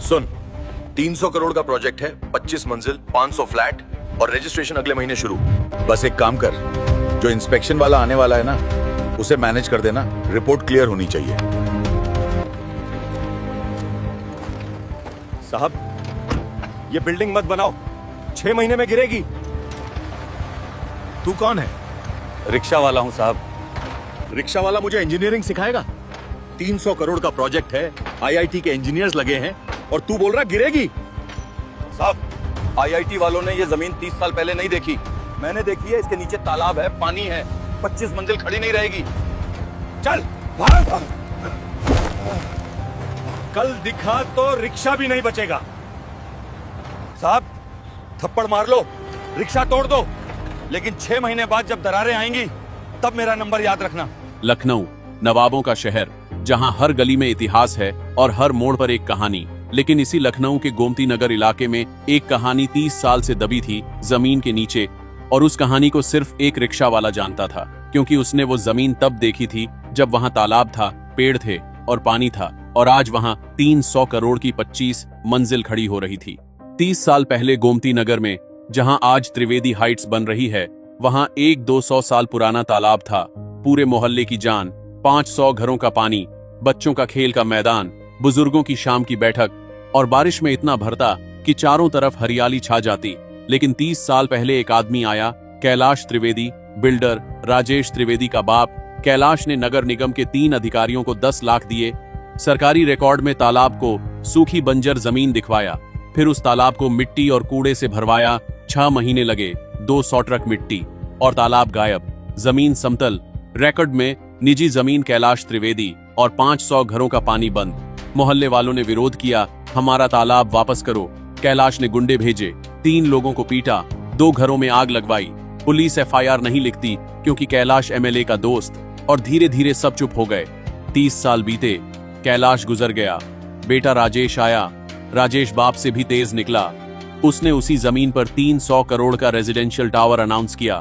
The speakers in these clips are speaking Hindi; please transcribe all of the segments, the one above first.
सुन, 300 करोड़ का प्रोजेक्ट है, 25 मंजिल, 500 फ्लैट और रजिस्ट्रेशन अगले महीने शुरू। बस एक काम कर, जो इंस्पेक्शन वाला आने वाला है ना, उसे मैनेज कर देना। रिपोर्ट क्लियर होनी चाहिए। साहब, ये बिल्डिंग मत बनाओ, 6 महीने में गिरेगी। तू कौन है? रिक्शा वाला हूं साहब। रिक्शा वाला मुझे इंजीनियरिंग सिखाएगा? 300 करोड़ का प्रोजेक्ट है, आईआईटी के इंजीनियर्स लगे हैं और तू बोल रहा गिरेगी? साहब, आईआईटी वालों ने ये जमीन 30 साल पहले नहीं देखी, मैंने देखी है। इसके नीचे तालाब है, पानी है, 25 मंजिल खड़ी नहीं रहेगी। चल भाग। कल दिखा तो रिक्शा भी नहीं बचेगा। साहब, थप्पड़ मार लो, रिक्शा तोड़ दो, लेकिन 6 महीने बाद जब दरारें आएंगी तब मेरा नंबर याद रखना। लखनऊ, नवाबों का शहर, जहां हर गली में इतिहास है और हर मोड़ पर एक कहानी। लेकिन इसी लखनऊ के गोमती नगर इलाके में एक कहानी 30 साल से दबी थी जमीन के नीचे, और उस कहानी को सिर्फ एक रिक्शा वाला जानता था, क्योंकि उसने वो जमीन तब देखी थी जब वहां तालाब था, पेड़ थे और पानी था, और आज वहां 300 करोड़ की 25 मंजिल खड़ी हो रही थी। 30 साल पहले गोमती नगर में, जहां आज त्रिवेदी हाइट्स बन रही है, वहां एक 200 साल पुराना तालाब था। पूरे मोहल्ले की जान, 500 घरों का पानी, बच्चों का खेल का मैदान, बुजुर्गों की शाम की बैठक, और बारिश में इतना भरता कि चारों तरफ हरियाली छा जाती। लेकिन 30 साल पहले एक आदमी आया, कैलाश त्रिवेदी, बिल्डर राजेश त्रिवेदी का बाप। कैलाश ने नगर निगम के 3 अधिकारियों को 10 लाख दिए, सरकारी रिकॉर्ड में तालाब को सूखी बंजर जमीन दिखवाया, फिर उस तालाब को मिट्टी और कूड़े से भरवाया। 6 महीने लगे, 200 ट्रक मिट्टी, और तालाब गायब, जमीन समतल। रिकॉर्ड में निजी जमीन कैलाश त्रिवेदी और 500 घरों का पानी बंद। मोहल्ले वालों ने विरोध किया, हमारा तालाब वापस करो। कैलाश ने गुंडे भेजे, 3 लोगों को पीटा, 2 घरों में आग लगवाई। पुलिस एफआईआर नहीं लिखती क्योंकि कैलाश एमएलए का दोस्त, और धीरे धीरे सब चुप हो गए। 30 साल बीते, कैलाश गुजर गया, बेटा राजेश आया। राजेश बाप से भी तेज निकला, उसने उसी जमीन पर 300 करोड़ का रेजिडेंशियल टावर अनाउंस किया।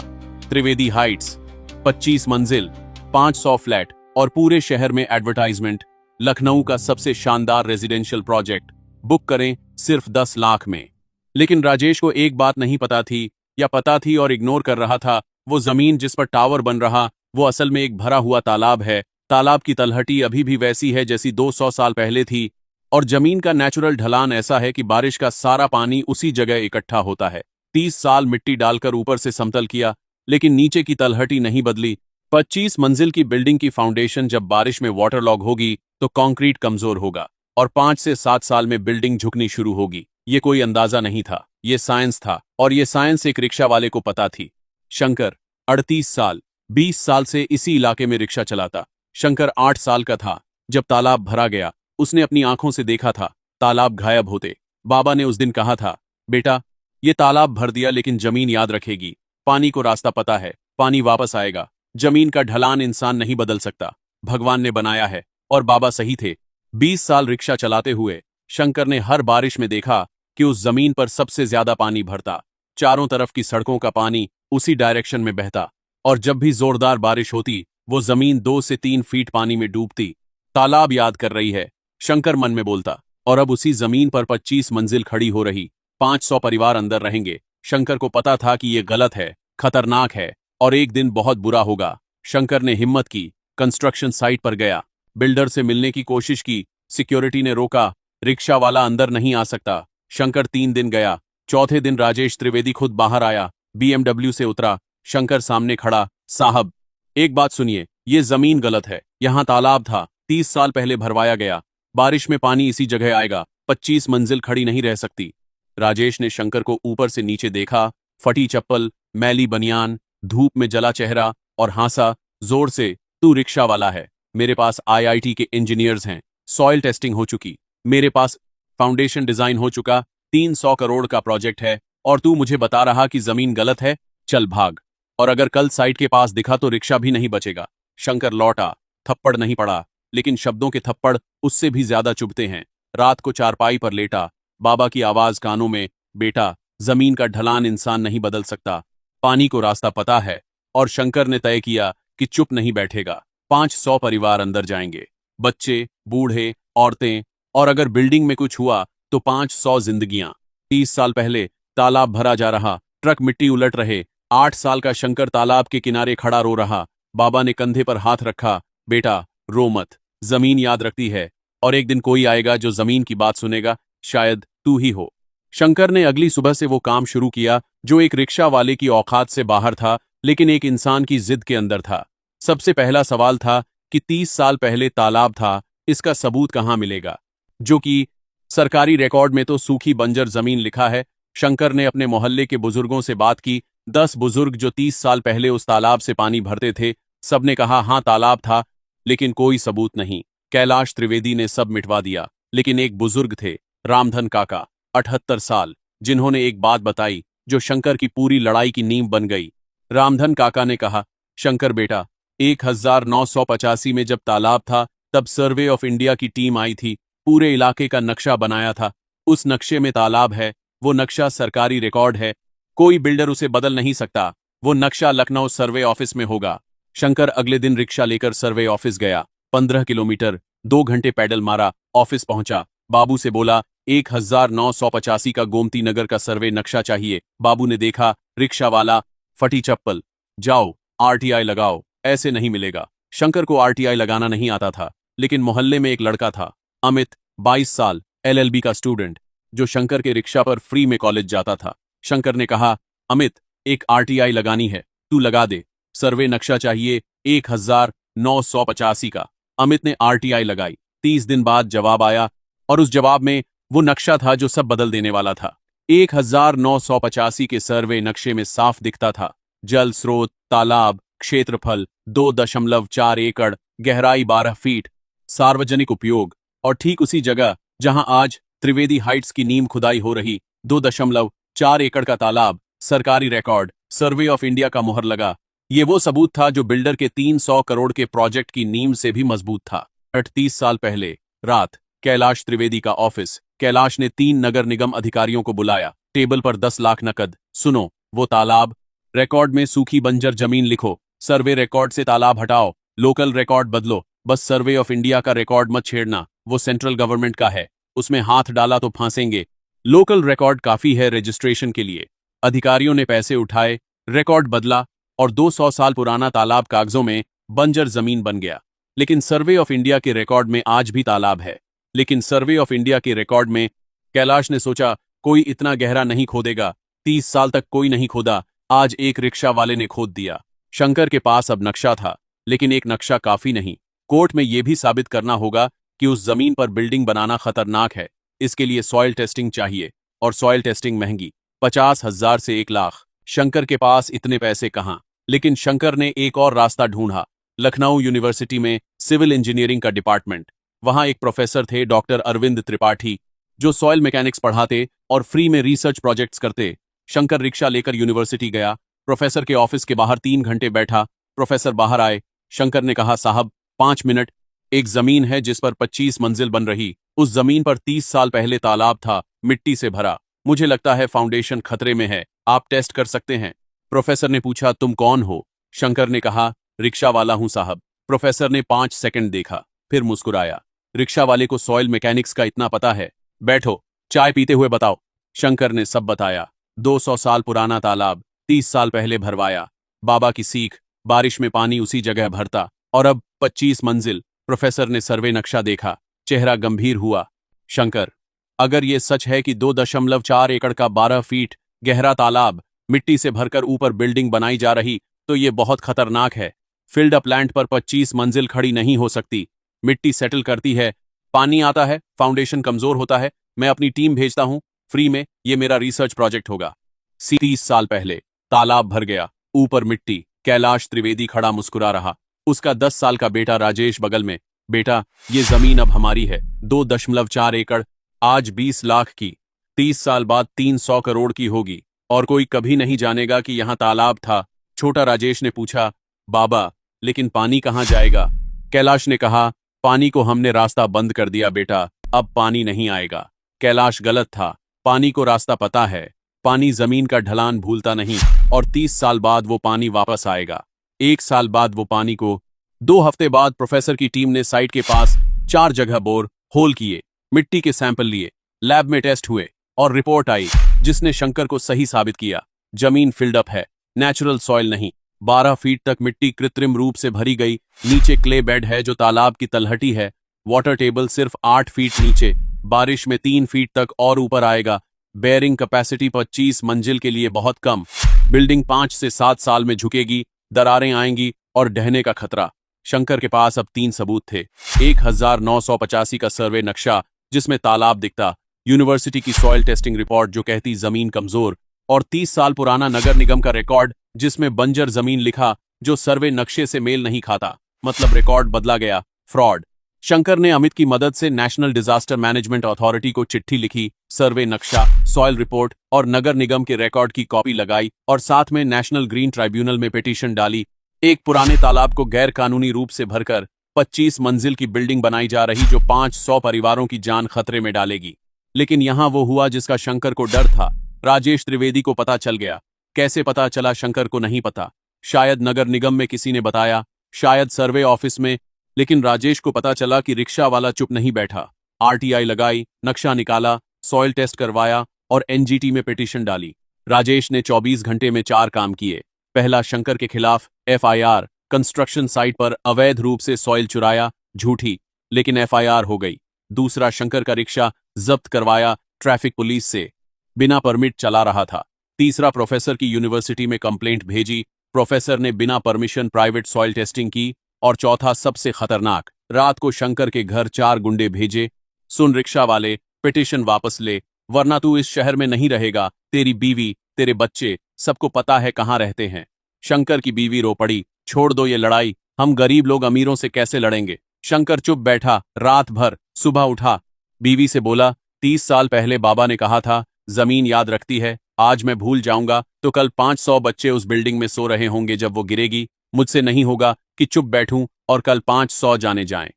त्रिवेदी हाइट्स, 25 मंजिल, 500 फ्लैट और पूरे शहर में एडवर्टाइजमेंट। लखनऊ का सबसे शानदार रेजिडेंशियल प्रोजेक्ट, बुक करें सिर्फ 10 लाख में। लेकिन राजेश को एक बात नहीं पता थी, या पता थी और इग्नोर कर रहा था। वो जमीन जिस पर टावर बन रहा, वो असल में एक भरा हुआ तालाब है। तालाब की तलहटी अभी भी वैसी है जैसी 200 साल पहले थी, और जमीन का नेचुरल ढलान ऐसा है कि बारिश का सारा पानी उसी जगह इकट्ठा होता है। 30 साल मिट्टी डालकर ऊपर से समतल किया, लेकिन नीचे की तलहटी नहीं बदली। 25 मंजिल की बिल्डिंग की फाउंडेशन जब बारिश में वाटरलॉग होगी तो कंक्रीट कमजोर होगा, और 5 से 7 साल में बिल्डिंग झुकनी शुरू होगी। ये कोई अंदाजा नहीं था, ये साइंस था, और ये साइंस एक रिक्शा वाले को पता थी। शंकर, 38 साल, 20 साल से इसी इलाके में रिक्शा चलाता। शंकर 8 साल का था जब तालाब भरा गया। उसने अपनी आंखों से देखा था तालाब गायब होते। बाबा ने उस दिन कहा था, बेटा ये तालाब भर दिया लेकिन जमीन याद रखेगी। पानी को रास्ता पता है, पानी वापस आएगा। जमीन का ढलान इंसान नहीं बदल सकता, भगवान ने बनाया है। और बाबा सही थे। 20 साल रिक्शा चलाते हुए शंकर ने हर बारिश में देखा कि उस जमीन पर सबसे ज्यादा पानी भरता। चारों तरफ की सड़कों का पानी उसी डायरेक्शन में बहता, और जब भी जोरदार बारिश होती वो जमीन 2 से 3 फीट पानी में डूबती। तालाब याद कर रही है, शंकर मन में बोलता। और अब उसी जमीन पर 25 मंजिल खड़ी हो रही, 500 परिवार अंदर रहेंगे। शंकर को पता था कि यह गलत है, खतरनाक है, और एक दिन बहुत बुरा होगा। शंकर ने हिम्मत की, कंस्ट्रक्शन साइट पर गया, बिल्डर से मिलने की कोशिश की। सिक्योरिटी ने रोका, रिक्शा वाला अंदर नहीं आ सकता। शंकर 3 दिन गया। चौथे दिन राजेश त्रिवेदी खुद बाहर आया, बीएमडब्ल्यू से उतरा। शंकर सामने खड़ा, साहब एक बात सुनिए, ये जमीन गलत है। यहां तालाब था, 30 साल पहले भरवाया गया। बारिश में पानी इसी जगह आएगा, 25 मंजिल खड़ी नहीं रह सकती। राजेश ने शंकर को ऊपर से नीचे देखा, फटी चप्पल, मैली बनियान, धूप में जला चेहरा, और हंसा जोर से, तू रिक्शा वाला है, मेरे पास आईआईटी के इंजीनियर्स हैं, सॉइल टेस्टिंग हो चुकी, मेरे पास फाउंडेशन डिजाइन हो चुका, 300 करोड़ का प्रोजेक्ट है, और तू मुझे बता रहा कि जमीन गलत है? चल भाग, और अगर कल साइट के पास दिखा तो रिक्शा भी नहीं बचेगा। शंकर लौटा, थप्पड़ नहीं पड़ा, लेकिन शब्दों के थप्पड़ उससे भी ज्यादा चुभते हैं। रात को चारपाई पर लेटा, बाबा की आवाज कानों में, बेटा जमीन का ढलान इंसान नहीं बदल सकता, पानी को रास्ता पता है। और शंकर ने तय किया कि चुप नहीं बैठेगा। 500 परिवार अंदर जाएंगे, बच्चे, बूढ़े, औरतें, और अगर बिल्डिंग में कुछ हुआ तो 500 जिंदगियां। 30 साल पहले तालाब भरा जा रहा, ट्रक मिट्टी उलट रहे। 8 साल का शंकर तालाब के किनारे खड़ा रो रहा। बाबा ने कंधे पर हाथ रखा। बेटा रो मत, जमीन याद रखती है, और एक दिन कोई आएगा जो जमीन की बात सुनेगा, शायद तू ही हो। शंकर ने अगली सुबह से वो काम शुरू किया जो एक रिक्शा वाले की औकात से बाहर था, लेकिन एक इंसान की जिद के अंदर था। सबसे पहला सवाल था कि 30 साल पहले तालाब था, इसका सबूत कहां मिलेगा, जो कि सरकारी रिकॉर्ड में तो सूखी बंजर जमीन लिखा है। शंकर ने अपने मोहल्ले के बुजुर्गों से बात की। 10 बुजुर्ग जो 30 साल पहले उस तालाब से पानी भरते थे, सबने कहा हाँ तालाब था, लेकिन कोई सबूत नहीं। कैलाश त्रिवेदी ने सब मिटवा दिया, लेकिन एक बुजुर्ग थे, रामधन काका, 78 साल, जिन्होंने एक बात बताई जो शंकर की पूरी लड़ाई की नींव बन गई। रामधन काका ने कहा, शंकर बेटा, 1985 में जब तालाब था, तब सर्वे ऑफ इंडिया की टीम आई थी, पूरे इलाके का नक्शा बनाया था। उस नक्शे में तालाब है, वो नक्शा सरकारी रिकॉर्ड है, कोई बिल्डर उसे बदल नहीं सकता। वो नक्शा लखनऊ सर्वे ऑफिस में होगा। शंकर अगले दिन रिक्शा लेकर सर्वे ऑफिस गया। 15 किलोमीटर, 2 घंटे पैदल मारा, ऑफिस पहुंचा। बाबू से बोला 1985 का गोमती नगर का सर्वे नक्शा चाहिए। बाबू ने देखा, रिक्शा वाला, फटी चप्पल, जाओ आरटीआई लगाओ, ऐसे नहीं मिलेगा। शंकर को आरटीआई लगाना नहीं आता था, लेकिन मोहल्ले में एक लड़का था, अमित, 22 साल, एलएलबी का स्टूडेंट, जो शंकर के रिक्शा पर फ्री में कॉलेज जाता था। शंकर ने कहा, अमित, एक आरटीआई लगानी है, तू लगा दे, सर्वे नक्शा चाहिए 1985 का। अमित ने आरटीआई लगाई। 30 दिन बाद जवाब आया, और उस जवाब में वो नक्शा था जो सब बदल देने वाला था। 1985 के सर्वे नक्शे में साफ दिखता था, जल स्रोत, तालाब, क्षेत्रफल 2.4 एकड़, गहराई 12 फीट, सार्वजनिक उपयोग, और ठीक उसी जगह जहां आज त्रिवेदी हाइट्स की नींव खुदाई हो रही, 2.4 एकड़ का तालाब, सरकारी रिकॉर्ड, सर्वे ऑफ इंडिया का मुहर लगा। ये वो सबूत था जो बिल्डर के 300 करोड़ के प्रोजेक्ट की नींव से भी मजबूत था। 38 साल पहले रात, कैलाश त्रिवेदी का ऑफिस। कैलाश ने 3 नगर निगम अधिकारियों को बुलाया। टेबल पर 10 लाख नकद। सुनो, वो तालाब, रिकॉर्ड में सूखी बंजर जमीन लिखो, सर्वे रिकॉर्ड से तालाब हटाओ, लोकल रिकॉर्ड बदलो, बस सर्वे ऑफ इंडिया का रिकॉर्ड मत छेड़ना, वो सेंट्रल गवर्नमेंट का है, उसमें हाथ डाला तो फांसेंगे। लोकल रिकॉर्ड काफी है रजिस्ट्रेशन के लिए। अधिकारियों ने पैसे उठाए, रिकॉर्ड बदला, और 200 साल पुराना तालाब कागजों में बंजर जमीन बन गया। लेकिन सर्वे ऑफ इंडिया के रिकॉर्ड में आज भी तालाब है। लेकिन सर्वे ऑफ इंडिया के रिकॉर्ड में, कैलाश ने सोचा, कोई इतना गहरा नहीं खोदेगा, 30 साल तक कोई नहीं खोदा, आज एक रिक्शा वाले ने खोद दिया। शंकर के पास अब नक्शा था, लेकिन एक नक्शा काफी नहीं। कोर्ट में यह भी साबित करना होगा कि उस जमीन पर बिल्डिंग बनाना खतरनाक है। इसके लिए सॉइल टेस्टिंग चाहिए, और सॉइल टेस्टिंग महंगी, 50,000 से 1 लाख। शंकर के पास इतने पैसे कहां? लेकिन शंकर ने एक और रास्ता ढूंढा। लखनऊ यूनिवर्सिटी में सिविल इंजीनियरिंग का डिपार्टमेंट। वहां एक प्रोफेसर थे, डॉक्टर अरविंद त्रिपाठी, जो सॉइल मैकेनिक्स पढ़ाते और फ्री में रिसर्च प्रोजेक्ट्स करते। शंकर रिक्शा लेकर यूनिवर्सिटी गया। प्रोफेसर के ऑफिस के बाहर 3 घंटे बैठा। प्रोफेसर बाहर आए। शंकर ने कहा, साहब 5 मिनट, एक जमीन है जिस पर 25 मंजिल बन रही, उस जमीन पर 30 साल पहले तालाब था, मिट्टी से भरा। मुझे लगता है फाउंडेशन खतरे में है, आप टेस्ट कर सकते हैं। प्रोफेसर ने पूछा, तुम कौन हो? शंकर ने कहा, रिक्शा वाला हूं साहब। प्रोफेसर ने 5 सेकंड देखा, फिर मुस्कुराया। रिक्शा वाले को सॉइल मैकेनिक्स का इतना पता है? बैठो, चाय पीते हुए बताओ। शंकर ने सब बताया। 200 साल पुराना तालाब, 30 साल पहले भरवाया, बाबा की सीख, बारिश में पानी उसी जगह भरता, और अब 25 मंजिल। प्रोफेसर ने सर्वे नक्शा देखा, चेहरा गंभीर हुआ। शंकर, अगर ये सच है कि 2.4 एकड़ का 12 फीट गहरा तालाब, मिट्टी से भरकर ऊपर बिल्डिंग बनाई जा रही, तो ये बहुत खतरनाक है। फील्ड अप लैंड पर 25 मंजिल खड़ी नहीं हो सकती। मिट्टी सेटल करती है, पानी आता है, फाउंडेशन कमजोर होता है। मैं अपनी टीम भेजता हूं, फ्री में, ये मेरा रिसर्च प्रोजेक्ट होगा। 30 साल पहले तालाब भर गया, ऊपर मिट्टी। कैलाश त्रिवेदी खड़ा मुस्कुरा रहा। उसका 10 साल का बेटा राजेश बगल में। बेटा, ये जमीन अब हमारी है, 2.4 एकड़, आज 20 लाख की, 30 साल बाद 300 करोड़ की होगी, और कोई कभी नहीं जानेगा कि यहां तालाब था। छोटा राजेश ने पूछा, बाबा, लेकिन पानी कहां जाएगा? कैलाश ने कहा, पानी को हमने रास्ता बंद कर दिया बेटा, अब पानी नहीं आएगा। कैलाश गलत था, पानी को रास्ता पता है। पानी जमीन का ढलान भूलता नहीं, और 30 साल बाद वो पानी वापस आएगा। 1 साल बाद वो पानी को 2 हफ्ते बाद प्रोफेसर की टीम ने साइट के पास 4 जगह बोर होल किए, मिट्टी के सैंपल लिए, लैब में टेस्ट हुए और रिपोर्ट आई जिसने शंकर को सही साबित किया। जमीन फिल्ड अप है, नेचुरल सॉइल नहीं। 12 फीट तक मिट्टी कृत्रिम रूप से भरी गई। नीचे क्ले बेड है जो तालाब की तलहटी है। वाटर टेबल सिर्फ 8 फीट नीचे, बारिश में 3 फीट तक और ऊपर आएगा। बेयरिंग कैपेसिटी 25 मंजिल के लिए बहुत कम। बिल्डिंग 5 से 7 साल में झुकेगी, दरारें आएंगी और ढहने का खतरा। शंकर के पास अब 3 सबूत थे। 1985 का सर्वे नक्शा जिसमें तालाब दिखता, यूनिवर्सिटी की सॉइल टेस्टिंग रिपोर्ट जो कहती जमीन कमजोर, और 30 साल पुराना नगर निगम का रिकॉर्ड जिसमें बंजर जमीन लिखा जो सर्वे नक्शे से मेल नहीं खाता। मतलब रिकॉर्ड बदला गया, फ्रॉड। शंकर ने अमित की मदद से नेशनल डिजास्टर मैनेजमेंट अथॉरिटी को चिट्ठी लिखी, सर्वे नक्शा, सॉइल रिपोर्ट और नगर निगम के रिकॉर्ड की कॉपी लगाई और साथ में नेशनल ग्रीन ट्राइब्यूनल में पिटीशन डाली। एक पुराने तालाब को गैर कानूनी रूप से भरकर 25 मंजिल की बिल्डिंग बनाई जा रही जो 500 परिवारों की जान खतरे में डालेगी। लेकिन यहां वो हुआ जिसका शंकर को डर था। राजेश त्रिवेदी को पता चल गया। कैसे पता चला शंकर को नहीं पता। शायद नगर निगम में किसी ने बताया, शायद सर्वे ऑफिस में। लेकिन राजेश को पता चला कि रिक्शा वाला चुप नहीं बैठा। आरटीआई लगाई, नक्शा निकाला, सॉइल टेस्ट करवाया और एनजीटी में पिटीशन डाली। राजेश ने 24 घंटे में 4 काम किए। पहला, शंकर के खिलाफ एफआईआर, कंस्ट्रक्शन साइट पर अवैध रूप से सॉइल चुराया, झूठी, लेकिन एफआईआर हो गई। दूसरा, शंकर का रिक्शा जब्त करवाया ट्रैफिक पुलिस से, बिना परमिट चला रहा था। तीसरा, प्रोफेसर की यूनिवर्सिटी में कंप्लेंट भेजी, प्रोफेसर ने बिना परमिशन प्राइवेट सॉइल टेस्टिंग की। और चौथा, सबसे खतरनाक, रात को शंकर के घर 4 गुंडे भेजे, सुन रिक्शा वाले, पिटीशन वापस ले, वरना तू इस शहर में नहीं रहेगा। तेरी बीवी, तेरे बच्चे, सबको पता है कहाँ रहते हैं। शंकर की बीवी रो पड़ी, छोड़ दो ये लड़ाई, हम गरीब लोग अमीरों से कैसे लड़ेंगे। शंकर चुप बैठा रात भर। सुबह उठा, बीवी से बोला, 30 साल पहले बाबा ने कहा था जमीन याद रखती है। आज मैं भूल जाऊंगा तो कल 500 बच्चे उस बिल्डिंग में सो रहे होंगे जब वो गिरेगी। मुझसे नहीं होगा कि चुप बैठूं और कल 500 जाने जाएं।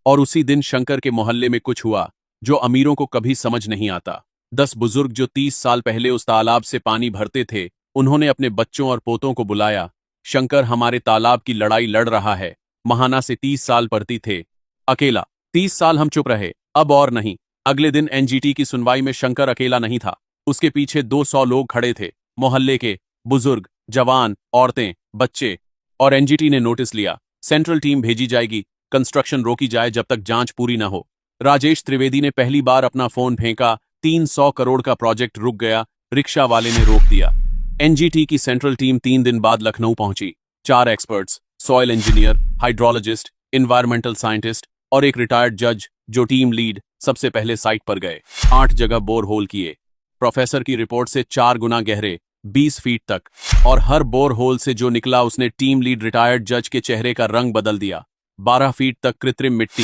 और उसी दिन शंकर के मोहल्ले में कुछ हुआ जो अमीरों को कभी समझ नहीं आता। 10 बुजुर्ग जो 30 साल पहले उस तालाब से पानी भरते थे, उन्होंने अपने बच्चों और पोतों को बुलाया। शंकर हमारे तालाब की लड़ाई लड़ रहा है। महाना से 30 साल पड़ती थे, अकेला। 30 साल हम चुप रहे, अब और नहीं। अगले दिन एनजीटी की सुनवाई में शंकर अकेला नहीं था, उसके पीछे 200 लोग खड़े थे, मोहल्ले के बुजुर्ग, जवान, औरतें, बच्चे। और एनजीटी ने नोटिस लिया, सेंट्रल टीम भेजी जाएगी, कंस्ट्रक्शन रोकी जाए जब तक जांच पूरी न हो। राजेश त्रिवेदी ने पहली बार अपना फोन फेंका, 300 करोड़ का प्रोजेक्ट रुक गया, रिक्शा वाले ने रोक दिया। एनजीटी की सेंट्रल टीम 3 दिन बाद लखनऊ पहुंची। 4 experts, soil engineer, hydrologist, environmental scientist और एक रिटायर्ड जज जो टीम लीड, सबसे पहले साइट पर गए। 8 जगह बोर होल किए, प्रोफेसर की रिपोर्ट से 4 गुना गहरे, 20 फीट तक। और हर बोर होल से जो निकला उसने टीम लीड रिटायर्ड जज के चेहरे का रंग बदल दिया। 12 फीट तक कृत्रिम मिट्टी,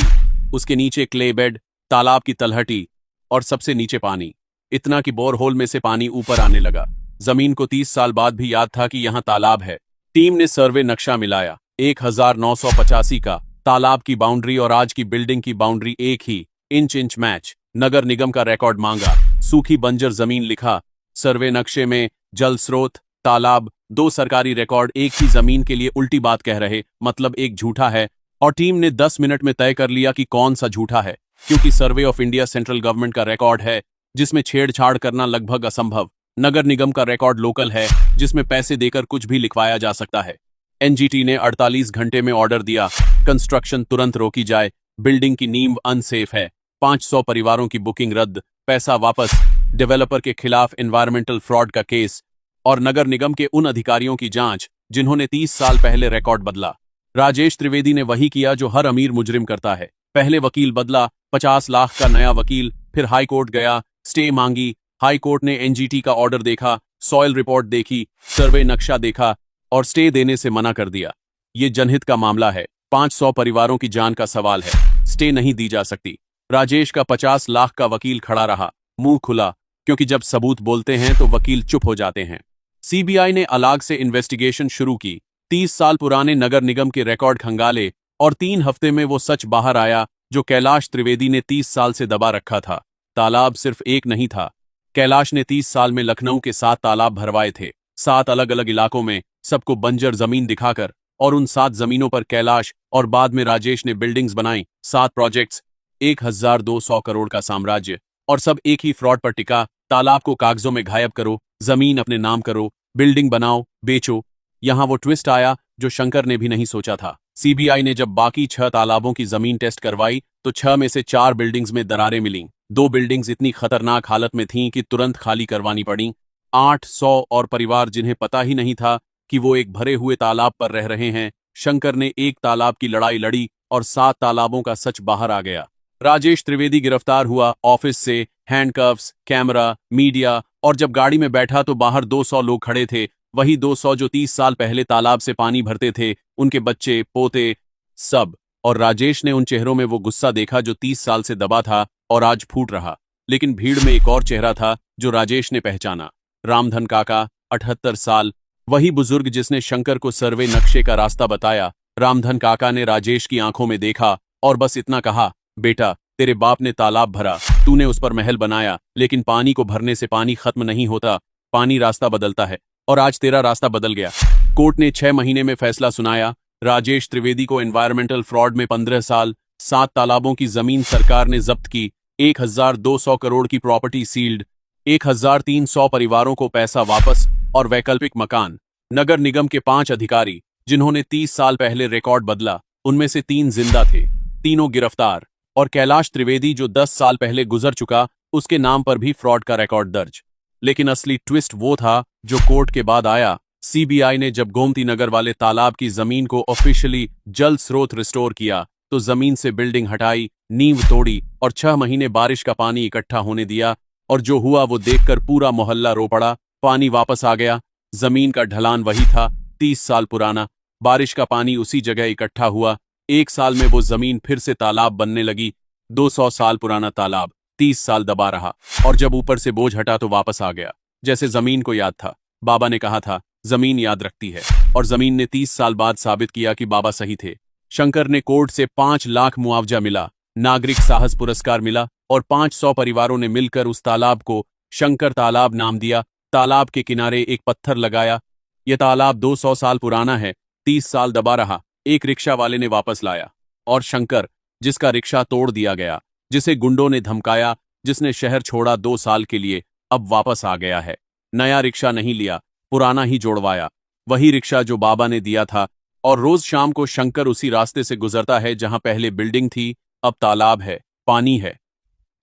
उसके नीचे क्ले बेड, तालाब की तलहटी और सबसे नीचे पानी। इतना कि बोर होल में से पानी ऊपर आने लगा। जमीन को 30 साल बाद भी याद था कि यहां तालाब है। टीम ने सर्वे नक्शा मिलाया, 1985 का तालाब की बाउंड्री और आज की बिल्डिंग की बाउंड्री एक ही, इंच मैच। नगर निगम का रिकॉर्ड मांगा, सूखी बंजर जमीन लिखा। सर्वे नक्शे में जल स्रोत, तालाब, 2 सरकारी रिकॉर्ड एक ही जमीन के लिए उल्टी बात कह रहे, मतलब एक झूठा है। और टीम ने 10 मिनट में तय कर लिया कि कौन सा झूठा है, क्योंकि survey of India central government का रिकॉर्ड है जिसमें छेड़छाड़ करना लगभग असंभव। नगर निगम का रिकॉर्ड लोकल है जिसमें पैसे देकर कुछ भी लिखवाया जा सकता है। एनजीटी ने 48 घंटे में ऑर्डर दिया, कंस्ट्रक्शन तुरंत रोकी जाए, बिल्डिंग की नींव अनसेफ है, 500 परिवारों की बुकिंग रद्द, पैसा वापस, डेवलपर के खिलाफ एनवायरमेंटल फ्रॉड का केस और नगर निगम के उन अधिकारियों की जांच जिन्होंने 30 साल पहले रिकॉर्ड बदला। राजेश त्रिवेदी ने वही किया जो हर अमीर मुजरिम करता है। पहले वकील बदला, 50 लाख का नया वकील, फिर हाई कोर्ट गया, स्टे मांगी। हाई कोर्ट ने एनजीटी का ऑर्डर देखा, सॉइल रिपोर्ट देखी, सर्वे नक्शा देखा और स्टे देने से मना कर दिया। ये जनहित का मामला है, 500 परिवारों की जान का सवाल है, स्टे नहीं दी जा सकती। राजेश का 50 लाख का वकील खड़ा रहा, मुंह खुला, क्योंकि जब सबूत बोलते हैं तो वकील चुप हो जाते हैं। सीबीआई ने अलग से इन्वेस्टिगेशन शुरू की, 30 साल पुराने नगर निगम के रिकॉर्ड खंगाले और 3 हफ्ते में वो सच बाहर आया जो कैलाश त्रिवेदी ने 30 साल से दबा रखा था। तालाब सिर्फ एक नहीं था, कैलाश ने 30 साल में लखनऊ के 7 तालाब भरवाए थे, 7 अलग अलग इलाकों में, सबको बंजर जमीन दिखाकर। और उन 7 जमीनों पर कैलाश और बाद में राजेश ने बिल्डिंग्स बनाई, 7 प्रोजेक्ट्स, 1200 करोड़ का साम्राज्य। और सब एक ही फ्रॉड पर टिका। तालाब को कागजों में गायब करो, जमीन अपने नाम करो, बिल्डिंग बनाओ, बेचो। यहां वो ट्विस्ट आया जो शंकर ने भी नहीं सोचा था। सीबीआई ने जब बाकी 6 तालाबों की जमीन टेस्ट करवाई तो 6 में से 4 बिल्डिंग्स में दरारें मिलीं। 2 बिल्डिंग्स इतनी खतरनाक हालत में थीं कि तुरंत खाली करवानी पड़ी। 800 और परिवार जिन्हें पता ही नहीं था कि वो एक भरे हुए तालाब पर रह रहे हैं। शंकर ने एक तालाब की लड़ाई लड़ी और 7 तालाबों का सच बाहर आ गया। राजेश त्रिवेदी गिरफ्तार हुआ। ऑफिस से हैंडकफ्स, कैमरा, मीडिया, और जब गाड़ी में बैठा तो बाहर 200 लोग खड़े थे। वही 200 जो 30 साल पहले तालाब से पानी भरते थे, उनके बच्चे, पोते, सब। और राजेश ने उन चेहरों में वो गुस्सा देखा जो 30 साल से दबा था और आज फूट रहा। लेकिन भीड़ में एक और चेहरा था जो राजेश ने पहचाना। रामधन काका, 78 साल, वही बुजुर्ग जिसने शंकर को सर्वे नक्शे का रास्ता बताया। रामधन काका ने राजेश की आंखों में देखा और बस इतना कहा, बेटा, तेरे बाप ने तालाब भरा, तूने उस पर महल बनाया, लेकिन पानी को भरने से पानी खत्म नहीं होता, पानी रास्ता बदलता है, और आज तेरा रास्ता बदल गया। कोर्ट ने 6 महीने में फैसला सुनाया। राजेश त्रिवेदी को एनवायरमेंटल फ्रॉड में 15 साल, 7 तालाबों की जमीन सरकार ने जब्त की, 1200 करोड़ की प्रॉपर्टी सील्ड, 1300 परिवारों को पैसा वापस और वैकल्पिक मकान। नगर निगम के 5 अधिकारी जिन्होंने 30 साल पहले रिकॉर्ड बदला, उनमें से 3 जिंदा थे, तीनों गिरफ्तार। और कैलाश त्रिवेदी जो 10 साल पहले गुजर चुका, उसके नाम पर भी फ्रॉड का रिकॉर्ड दर्ज। लेकिन असली ट्विस्ट वो था जो कोर्ट के बाद आया। सीबीआई ने जब गोमती नगर वाले तालाब की जमीन को ऑफिशियली जल स्रोत रिस्टोर किया तो जमीन से बिल्डिंग हटाई, नींव तोड़ी और 6 महीने बारिश का पानी इकट्ठा होने दिया। और जो हुआ वो देखकर पूरा मोहल्ला रो पड़ा। पानी वापस आ गया, जमीन का ढलान वही था, 30 साल पुराना। बारिश का पानी उसी जगह इकट्ठा हुआ। 1 साल में वो जमीन फिर से तालाब बनने लगी। 200 साल पुराना तालाब 30 साल दबा रहा, और जब ऊपर से बोझ हटा तो वापस आ गया, जैसे जमीन को याद था। बाबा ने कहा था, जमीन याद रखती है, और जमीन ने 30 साल बाद साबित किया कि बाबा सही थे। शंकर ने कोर्ट से 5 लाख मुआवजा मिला, नागरिक साहस पुरस्कार मिला, और 500 परिवारों ने मिलकर उस तालाब को शंकर तालाब नाम दिया। तालाब के किनारे एक पत्थर लगाया। यह तालाब 200 साल पुराना है, 30 साल दबा रहा, एक रिक्शा वाले ने वापस लाया। और शंकर, जिसका रिक्शा तोड़ दिया गया, जिसे गुंडों ने धमकाया, जिसने शहर छोड़ा 2 साल के लिए, अब वापस आ गया है। नया रिक्शा नहीं लिया, पुराना ही जोड़वाया, वही रिक्शा जो बाबा ने दिया था। और रोज शाम को शंकर उसी रास्ते से गुजरता है जहां पहले बिल्डिंग थी, अब तालाब है, पानी है।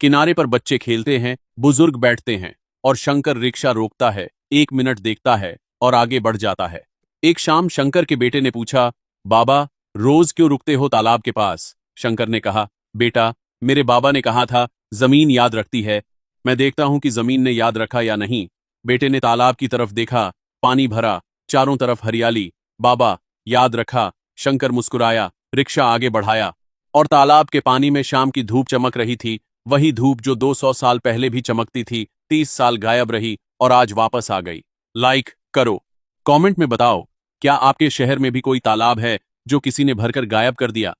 किनारे पर बच्चे खेलते हैं, बुजुर्ग बैठते हैं, और शंकर रिक्शा रोकता है, 1 मिनट देखता है और आगे बढ़ जाता है। एक शाम शंकर के बेटे ने पूछा, बाबा, रोज क्यों रुकते हो तालाब के पास? शंकर ने कहा, बेटा, मेरे बाबा ने कहा था जमीन याद रखती है, मैं देखता हूं कि जमीन ने याद रखा या नहीं। बेटे ने तालाब की तरफ देखा, पानी भरा, चारों तरफ हरियाली। बाबा, याद रखा। शंकर मुस्कुराया, रिक्शा आगे बढ़ाया, और तालाब के पानी में शाम की धूप चमक रही थी, वही धूप जो 200 साल पहले भी चमकती थी, 30 साल गायब रही और आज वापस आ गई। लाइक करो, कमेंट में बताओ, क्या आपके शहर में भी कोई तालाब है जो किसी ने भरकर गायब कर दिया?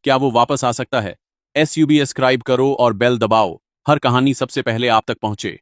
क्या वो वापस आ सकता है? SUB सब्सक्राइब करो और बेल दबाओ, हर कहानी सबसे पहले आप तक पहुंचे।